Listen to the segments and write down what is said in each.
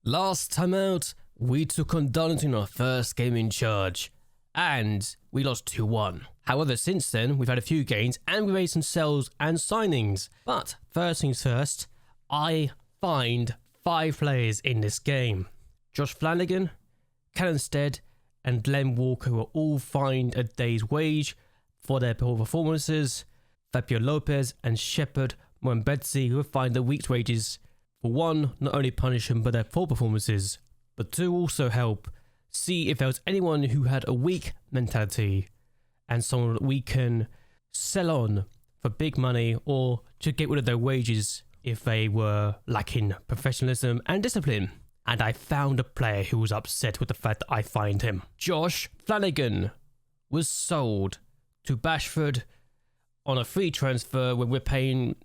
Last time out, we took on Darlington in our first game in charge, and we lost 2-1. However, since then, we've had a few gains, and we made some sells and signings. But first things first, I fined 5 players in this game. Josh Flanagan, Cannonstead, and Glenn Walker were all fined a day's wage for their poor performances. Fabio Lopez and Shepard Mwambetsi were fined a week's wages for 1, not only punish them for their poor performances, but 2, also help see if there was anyone who had a weak mentality and someone that we can sell on for big money or to get rid of their wages if they were lacking professionalism and discipline. And I found a player who was upset with the fact that I fined him. Josh Flanagan was sold to Bashford on a free transfer when we're paying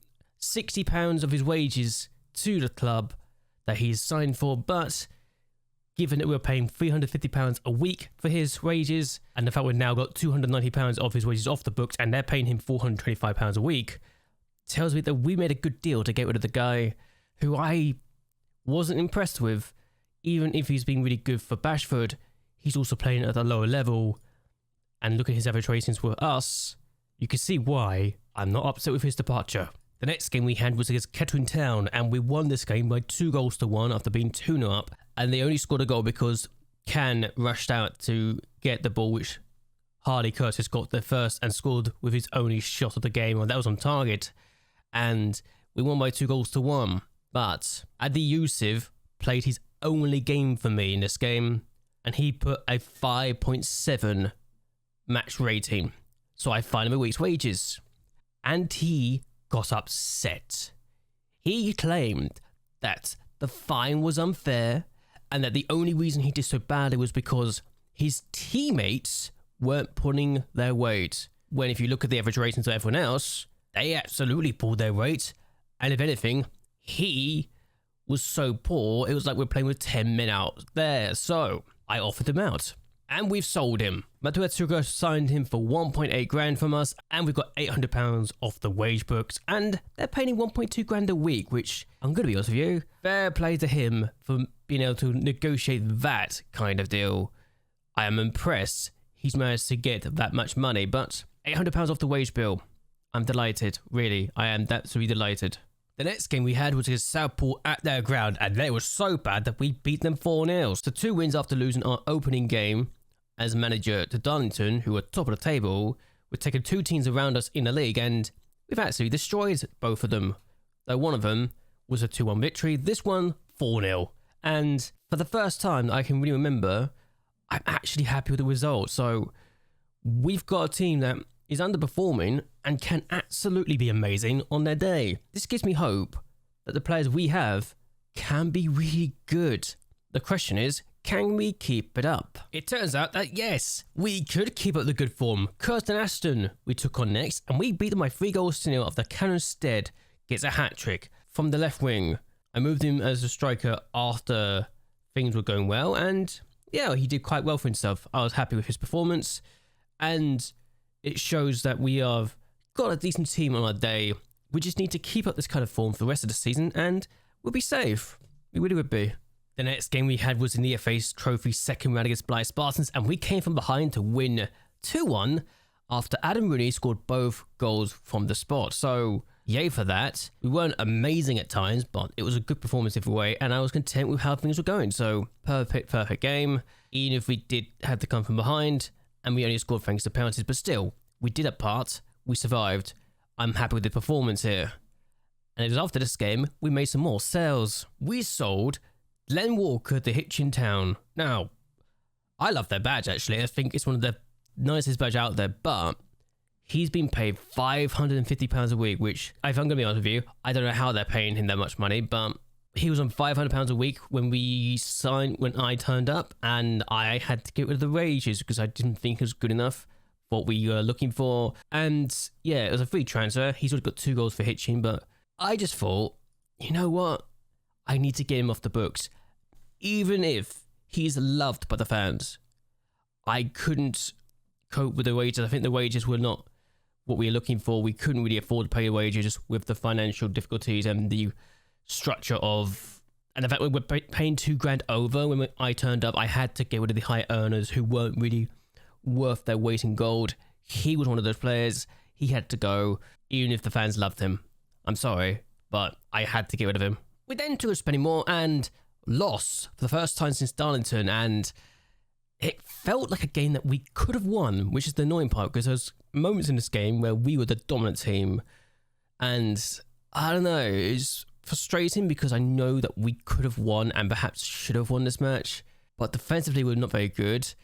£60 of his wages to the club that he's signed for, but given that we're paying £350 a week for his wages, and the fact we've now got £290 of his wages off the books and they're paying him £425 a week, tells me that we made a good deal to get rid of the guy who I wasn't impressed with. Even if he's been really good for Bashford, he's also playing at a lower level, and look at his average ratings for us, you can see why I'm not upset with his departure. The next game we had was against Kettering Town, and we won this game by 2-1 after being 2-0 up, and they only scored a goal because Can rushed out to get the ball, which Harley Curtis got there first and scored with his only shot of the game, and that was on target, and we won by 2-1. But Adi Yusuf played his only game for me in this game, and he put a 5.7 match rating, so I fined him a week's wages, and he got upset. He claimed that the fine was unfair and that the only reason he did so badly was because his teammates weren't pulling their weight. When if you look at the average ratings of everyone else, they absolutely pulled their weight, and if anything, he was so poor, it was like we're playing with 10 men out there. So I offered him out, and we've sold him. Matuetsuga signed him for 1.8 grand from us, and we've got £800 off the wage books, and they're paying him 1.2 grand a week, which I'm going to be honest with you, fair play to him for being able to negotiate that kind of deal. I am impressed he's managed to get that much money, but £800 off the wage bill. I'm delighted, really. I am absolutely delighted. The next game we had was against Southport at their ground, and they were so bad that we beat them 4-0. So 2 wins after losing our opening game as manager to Darlington, who were top of the table. We've taken 2 teams around us in the league, and we've actually destroyed both of them. Though one of them was a 2-1 victory, this one 4-0. And for the first time that I can really remember, I'm actually happy with the result. So we've got a team that is underperforming and can absolutely be amazing on their day. This gives me hope that the players we have can be really good. The question is, can we keep it up? It turns out that yes, we could keep up the good form. Kirsten Aston we took on next, and we beat them by 3-0 after Cannonstead gets a hat-trick from the left wing. I moved him as a striker after things were going well, and yeah, he did quite well for himself. I was happy with his performance, and it shows that we have got a decent team on our day. We just need to keep up this kind of form for the rest of the season, and we'll be safe. We really would be. The next game we had was in the FA Trophy second round against Blythe Spartans, and we came from behind to win 2-1 after Adam Rooney scored both goals from the spot. So yay for that. We weren't amazing at times, but it was a good performance either way, and I was content with how things were going. So perfect game, even if we did have to come from behind, and we only scored thanks to penalties, but still, we did our part, we survived. I'm happy with the performance here. And it was after this game, we made some more sales. We sold Glenn Walker to Hitchin Town. Now, I love their badge actually, I think it's one of the nicest badges out there, but he's been paid £550 a week, which, if I'm going to be honest with you, I don't know how they're paying him that much money, but he was on £500 a week when I turned up, and I had to get rid of the wages because I didn't think it was good enough for what we were looking for. And yeah, it was a free transfer. He's already got 2 goals for Hitchin, but I just thought, you know what? I need to get him off the books. Even if he's loved by the fans, I couldn't cope with the wages. I think the wages were not what we were looking for. We couldn't really afford to pay the wages with the financial difficulties and the structure of And the fact we were paying $2,000 over when I turned up, I had to get rid of the high earners who weren't really worth their weight in gold. He was one of those players. He had to go, even if the fans loved him. I'm sorry, but I had to get rid of him. We then took a spending more and lost for the first time since Darlington, and it felt like a game that we could have won, which is the annoying part, because there's moments in this game where we were the dominant team, and I don't know, it's frustrating because I know that we could have won and perhaps should have won this match, but defensively we're not very good.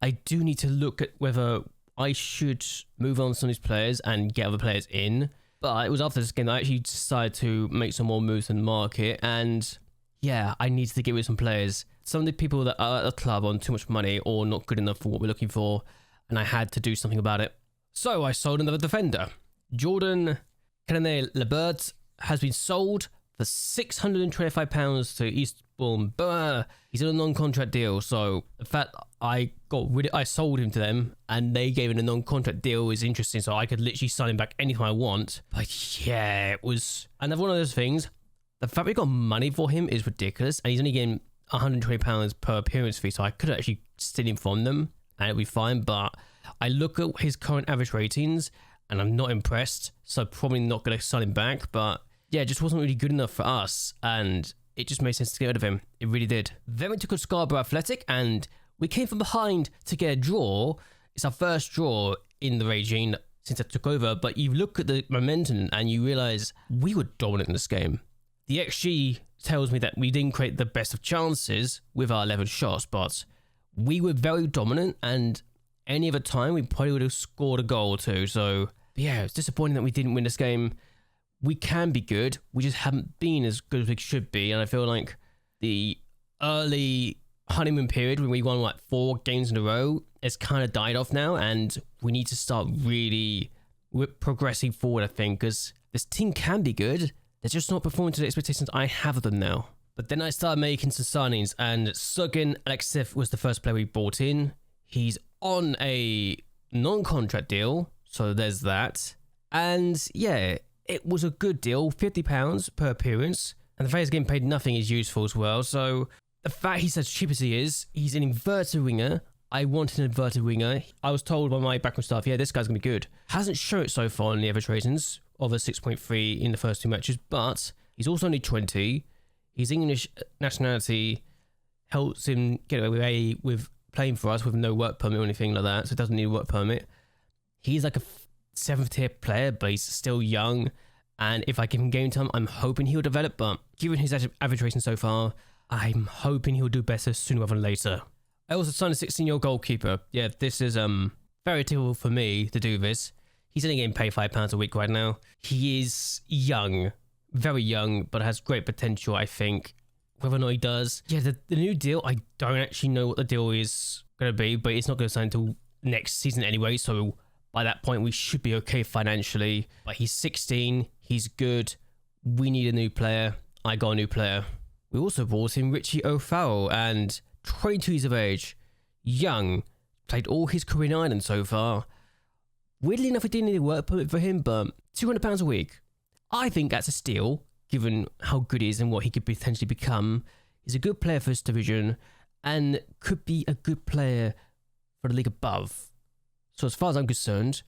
I do need to look at whether I should move on to some of these players and get other players in, but it was after this game that I actually decided to make some more moves in the market, and yeah, I needed to get rid of some players. Some of the people that are at the club on too much money or not good enough for what we're looking for, and I had to do something about it. So I sold another defender. Jordan Canene-Lebert has been sold for £625 to Eastbourne. He's in a non-contract deal, so the fact I sold him to them and they gave him a non-contract deal is interesting, so I could literally sign him back anytime I want. But yeah, it was another one of those things. The fact we got money for him is ridiculous, and he's only getting £120 per appearance fee, so I could actually steal him from them and it'd be fine. But I look at his current average ratings and I'm not impressed, so probably not going to sign him back. But yeah, it just wasn't really good enough for us, and it just made sense to get rid of him. It really did. Then we took on Scarborough Athletic, and we came from behind to get a draw. It's our first draw in the regime since I took over, but you look at the momentum and you realise we were dominant in this game. The XG tells me that we didn't create the best of chances with our 11 shots, but we were very dominant, and any other time we probably would have scored a goal or two. So yeah, it's disappointing that we didn't win this game. We can be good, we just haven't been as good as we should be, and I feel like the early honeymoon period when we won like 4 games in a row has kind of died off now, and we need to start really progressing forward, I think, because this team can be good. They're just not performing to the expectations I have of them now. But then I started making some signings, and Sugin Alexev was the first player we brought in. He's on a non-contract deal, so there's that. And yeah, it was a good deal, £50 per appearance. And the fact he's getting paid nothing is useful as well. So the fact he's as cheap as he is, he's an inverted winger. I wanted an inverted winger. I was told by my backroom staff, yeah, this guy's going to be good. Hasn't shown it so far in the average ratings of a 6.3 in the first 2 matches, but he's also only 20. His English nationality helps him get away with playing for us with no work permit or anything like that, so he doesn't need a work permit. He's like a 7th tier player, but he's still young, and if I give him game time, I'm hoping he'll develop, but given his average rating so far, I'm hoping he'll do better sooner rather than later. I also signed a 16-year-old goalkeeper. Yeah, this is very typical for me to do this. He's only getting paid £5 a week right now. He is young, very young, but has great potential, I think. Whether or not he does. Yeah, the new deal, I don't actually know what the deal is going to be, but it's not going to sign until next season anyway, so by that point we should be okay financially. But he's 16, he's good. We need a new player. I got a new player. We also brought in Richie O'Farrell, and 22 years of age, young, played all his career in Ireland so far. Weirdly enough, we didn't need a work permit for him, but £200 a week. I think that's a steal, given how good he is and what he could potentially become. He's a good player for this division, and could be a good player for the league above. So as far as I'm concerned,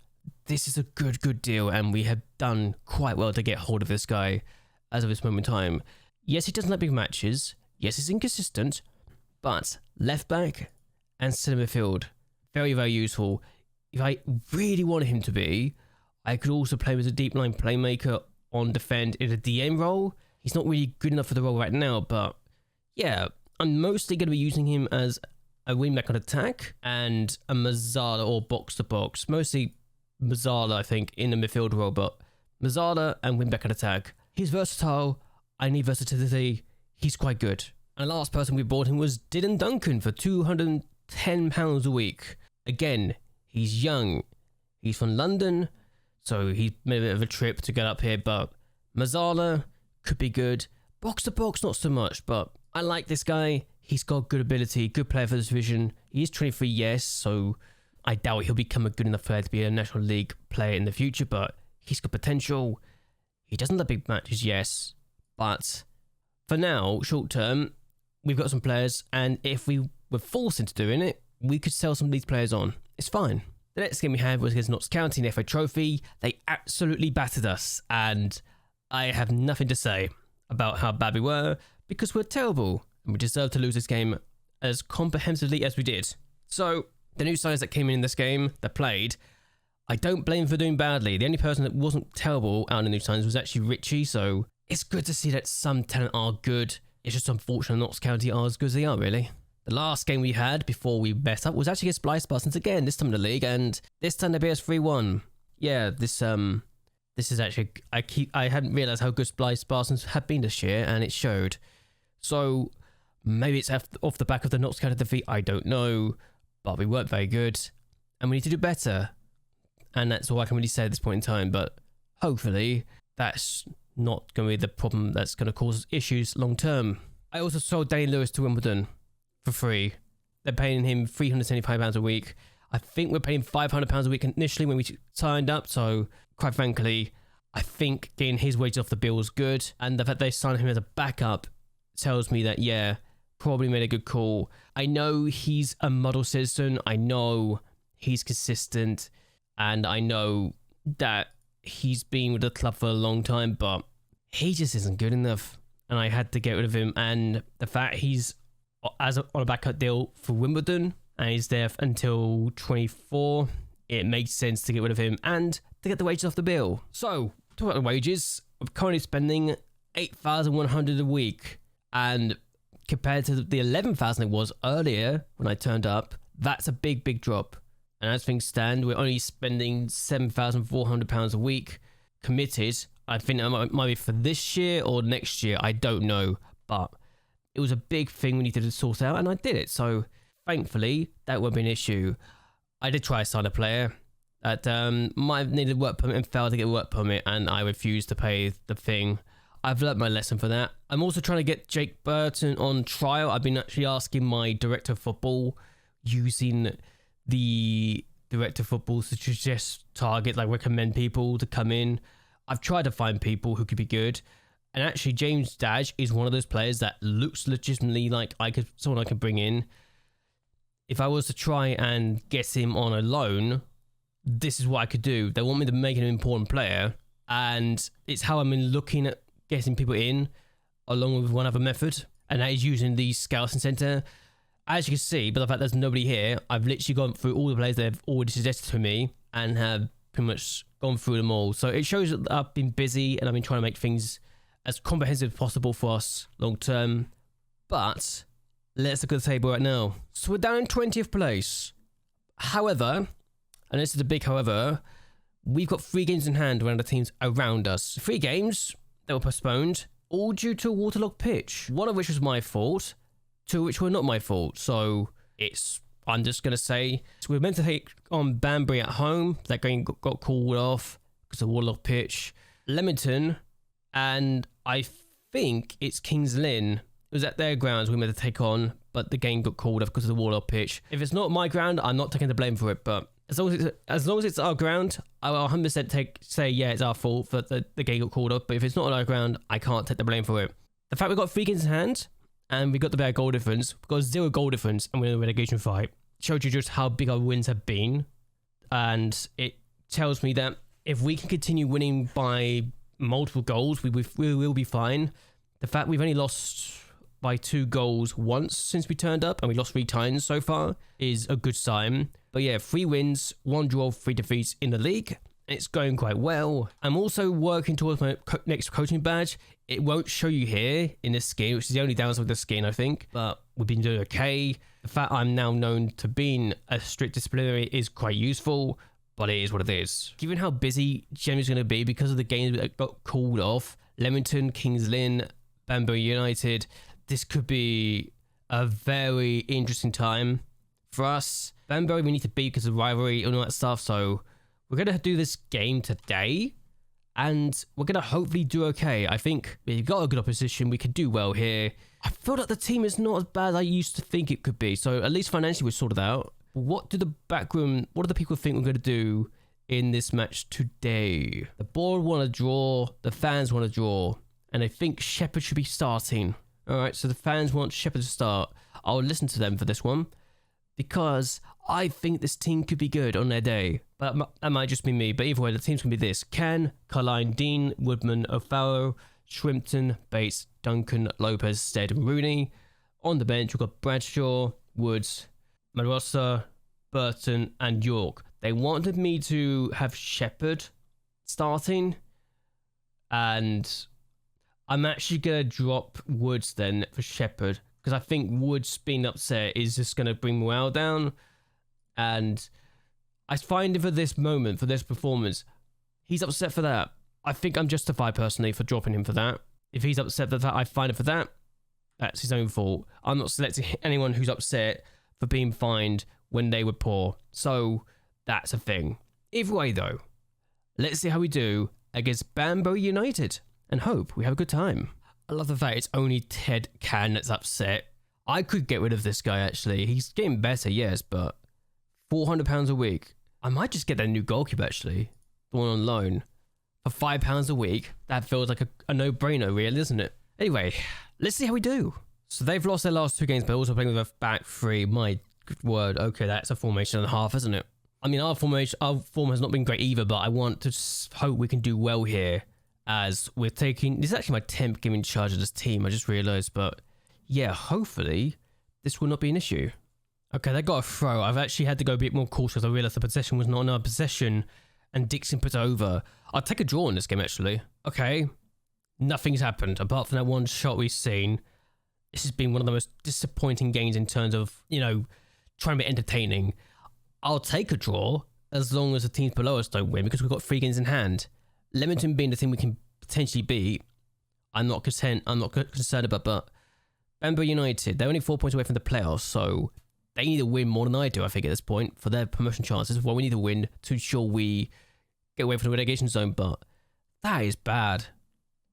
this is a good deal, and we have done quite well to get hold of this guy as of this moment in time. Yes, he doesn't like big matches. Yes, he's inconsistent, but left back and centre midfield, very, very useful. If I really wanted him to be, I could also play him as a deep line playmaker on defend in a DM role. He's not really good enough for the role right now, but yeah, I'm mostly going to be using him as a wingback on attack and a Mazzala or box to box. Mostly Mazzala, I think, in the midfield role, but Mazzala and wingback on attack. He's versatile. I need versatility. He's quite good. And the last person we bought him was Dylan Duncan for £210 a week. Again, he's young. He's from London, so he's made a bit of a trip to get up here, but Mazzala could be good. Box to box, not so much, but I like this guy. He's got good ability, good player for this division. He is 23, yes, so I doubt he'll become a good enough player to be a National League player in the future, but he's got potential. He doesn't like big matches, yes, but for now, short term, we've got some players, and if we were forced into doing it, we could sell some of these players on. It's fine. The next game we had was against Notts County in the FA Trophy. They absolutely battered us, and I have nothing to say about how bad we were, because we're terrible, and we deserve to lose this game as comprehensively as we did. So, the new signings that came in this game, that played, I don't blame them for doing badly. The only person that wasn't terrible out of the new signings was actually Richie, so it's good to see that some talent are good. It's just unfortunate Notts County are as good as they are, really. The last game we had before we messed up was actually against Blythe Spartans again, this time in the league, and this time they beat us 3-1. Yeah, this is actually, I hadn't realised how good Blythe Spartans had been this year, and it showed. So, maybe it's off the back of the Notts County defeat, I don't know, but we weren't very good, and we need to do better. And that's all I can really say at this point in time, but hopefully that's not going to be the problem that's going to cause issues long term. I also sold Danny Lewis to Wimbledon for free. They're paying him £375 a week. I think we're paying £500 a week initially when we signed up, so quite frankly, I think getting his wages off the bill was good, and the fact they signed him as a backup tells me that, yeah, probably made a good call. I know he's a model citizen, I know he's consistent, and I know that he's been with the club for a long time, but he just isn't good enough, and I had to get rid of him. And the fact he's on a backup deal for Wimbledon and he's there until 24, it makes sense to get rid of him and to get the wages off the bill. So, talk about the wages. We're currently spending $8,100 a week, and compared to the $11,000 it was earlier when I turned up, that's a big drop. And as things stand, we're only spending £7,400 a week committed. I think that might be for this year or next year, I don't know, but it was a big thing we needed to sort out, and I did it. So thankfully, that won't be an issue. I did try to sign a player that might have needed a work permit and failed to get a work permit, and I refused to pay the thing. I've learnt my lesson for that. I'm also trying to get Jake Burton on trial. I've been actually asking my director of football, using the director of football to suggest target, like recommend people to come in. I've tried to find people who could be good. And actually, James Dadge is one of those players that looks legitimately like someone I could bring in. If I was to try and get him on a loan, this is what I could do. They want me to make an important player, and it's how I've been looking at getting people in, along with one other method, and that is using the scouting centre. As you can see, but the fact there's nobody here, I've literally gone through all the players they've already suggested to me and have pretty much gone through them all. So it shows that I've been busy and I've been trying to make things as comprehensive as possible for us long term. But let's look at the table right now. So we're down in 20th place. However, and this is a big however, we've got 3 games in hand around the teams around us. 3 games that were postponed, all due to a waterlogged pitch. One of which was my fault, 2 of which were not my fault. So I'm just going to say, so we were meant to take on Banbury at home. That game got called off because of the waterlogged pitch. Leamington, and I think it's Kings Lynn. It was at their grounds we were meant to take on, but the game got called off because of the waterlogged pitch. If it's not my ground, I'm not taking the blame for it, but as long as it's our ground, I will 100% say, yeah, it's our fault for the game got called off, but if it's not on our ground, I can't take the blame for it. The fact we've got 3 games in hand, and we got the better goal difference, we've got 0 goal difference, and we're in a relegation fight, showed you just how big our wins have been, and it tells me that if we can continue winning by multiple goals, we will be fine. The fact we've only lost by 2 goals once since we turned up, and we lost 3 times so far, is a good sign. But yeah, 3 wins, 1 draw, 3 defeats in the league. It's going quite well. I'm also working towards my next coaching badge. It won't show you here in this skin, which is the only downside of the skin, I think. But we've been doing okay. The fact I'm now known to being a strict disciplinary is quite useful, but it is what it is. Given how busy Gemma's going to be because of the games that got called off, Leamington, Kings Lynn, Banbury United, this could be a very interesting time for us. Banbury we need to beat because of rivalry and all that stuff, so we're going to do this game today, and we're going to hopefully do okay. I think we've got a good opposition. We could do well here. I feel like the team is not as bad as I used to think it could be, so at least financially we're sorted out. What do the people think we're going to do in this match today? The board want to draw, the fans want to draw, and they think Shepherd should be starting. All right, so the fans want Shepherd to start. I'll listen to them for this one because I think this team could be good on their day. But that might just be me. But either way, the team's going to be this. Can, Carline, Dean, Woodman, O'Farrell, Shrimpton, Bates, Duncan, Lopez, Stead, and Rooney. On the bench, we've got Bradshaw, Woods, Marosa, Burton, and York. They wanted me to have Shepherd starting, and I'm actually going to drop Woods then for Shepherd, because I think Woods being upset is just going to bring morale down, and I find for this moment, for this performance, he's upset for that. I think I'm justified personally for dropping him for that. If he's upset for that, I find it for that. That's his own fault. I'm not selecting anyone who's upset for being fined when they were poor. So that's a thing. Either way though, let's see how we do against Banbury United and hope we have a good time. I love the fact it's only Ted Can that's upset. I could get rid of this guy actually. He's getting better, yes, but £400 a week. I might just get that new goalkeeper actually. The one on loan. For £5 a week. That feels like a no-brainer really, isn't it? Anyway, let's see how we do. So they've lost their last 2 games, but also playing with a back 3. My good word. Okay, that's a formation and a half, isn't it? I mean, our form has not been great either, but I want to hope we can do well here as we're taking... This is actually my 10th game in charge of this team, I just realised, but yeah, hopefully this will not be an issue. Okay, they got a throw. I've actually had to go a bit more cautious. I realised the possession was not in our possession and Dixon put it over. I'll take a draw in this game, actually. Okay, nothing's happened apart from that one shot we've seen. This has been one of the most disappointing games in terms of, you know, trying to be entertaining. I'll take a draw as long as the teams below us don't win because we've got 3 games in hand. Leamington being the team we can potentially beat, I'm not concerned about, but Banbury United, they're only 4 points away from the playoffs, so they need to win more than I do, I think, at this point, for their promotion chances. Well, we need to win to ensure we get away from the relegation zone, but that is bad.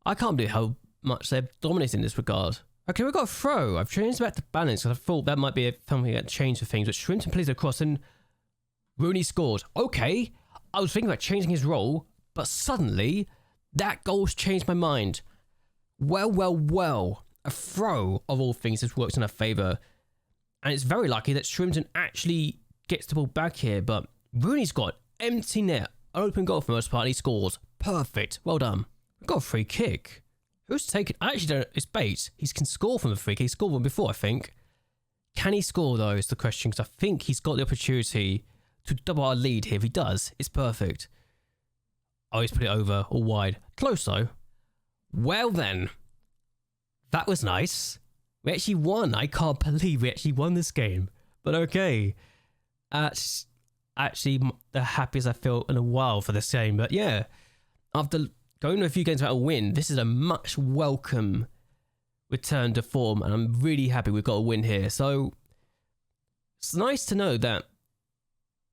I can't believe how much they're dominating in this regard. Okay, we've got a throw. I've changed back to balance because I thought that might be something that changed for things, but Shrimpton plays across and Rooney scored. Okay, I was thinking about changing his role, but suddenly that goal's changed my mind. Well. A throw, of all things, has worked in our favour. And it's very lucky that Shrimpton actually gets the ball back here, but Rooney's got empty net, open goal for the most part, and he scores. Perfect. Well done. We've got a free kick. Who's taken? I actually don't know. It's Bates. He can score from a free kick. He scored one before, I think. Can he score, though, is the question, because I think he's got the opportunity to double our lead here. If he does, it's perfect. Oh, he's put it over or wide. Close, though. Well, then. That was nice. We actually won. I can't believe we actually won this game. But okay. That's actually the happiest I felt in a while for this game. But yeah, after going to a few games without a win, this is a much welcome return to form. And I'm really happy we've got a win here. So it's nice to know that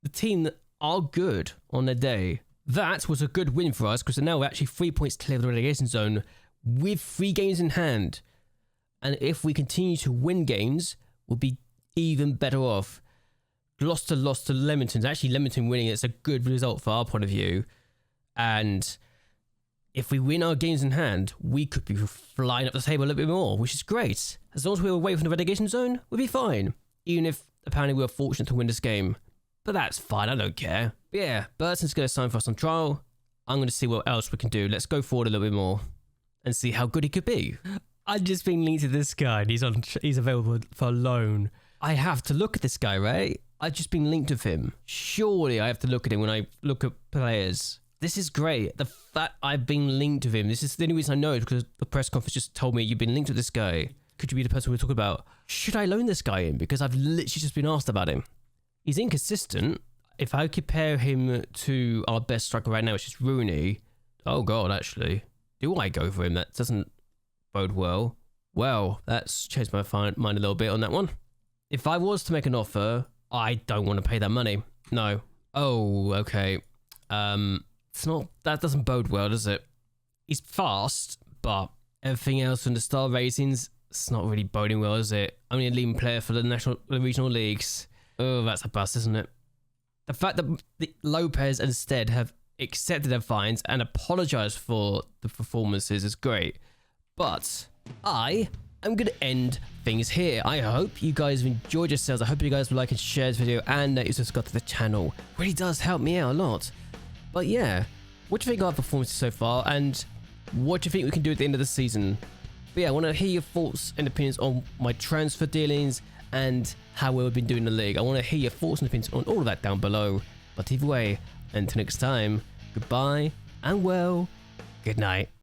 the team are good on their day. That was a good win for us because now we're actually 3 points clear of the relegation zone with 3 games in hand. And if we continue to win games, we'll be even better off. Gloucester lost to Leamington. Actually, Leamington winning, it's a good result for our point of view. And if we win our games in hand, we could be flying up the table a little bit more, which is great. As long as we're away from the relegation zone, we'll be fine. Even if, apparently, we were fortunate to win this game. But that's fine, I don't care. But yeah, Burton's going to sign for us on trial. I'm going to see what else we can do. Let's go forward a little bit more and see how good he could be. I've just been linked to this guy and he's available for loan. I have to look at this guy, right? I've just been linked with him. Surely I have to look at him when I look at players. This is great. The fact I've been linked with him. This is the only reason I know it because the press conference just told me you've been linked with this guy. Could you be the person we're talking about? Should I loan this guy in? Because I've literally just been asked about him. He's inconsistent. If I compare him to our best striker right now, which is Rooney. Oh God, actually. Do I go for him? That doesn't bode well. Well, that's changed my mind a little bit on that one. If I was to make an offer, I don't want to pay that money. No. Oh, okay. It's not, that doesn't bode well, does it? He's fast, but everything else in the star ratings, it's not really boding well, is it? Only a leading player for the regional leagues. Oh, that's a bust, isn't it? The fact that Lopez and Stead have accepted their fines and apologized for the performances is great. But I am going to end things here. I hope you guys have enjoyed yourselves. I hope you guys will like and share this video and that you subscribe to the channel. It really does help me out a lot. But yeah, what do you think of our performances so far? And what do you think we can do at the end of the season? But yeah, I want to hear your thoughts and opinions on my transfer dealings and how we've been doing in the league. I want to hear your thoughts and opinions on all of that down below. But either way, until next time, goodbye and well, good night.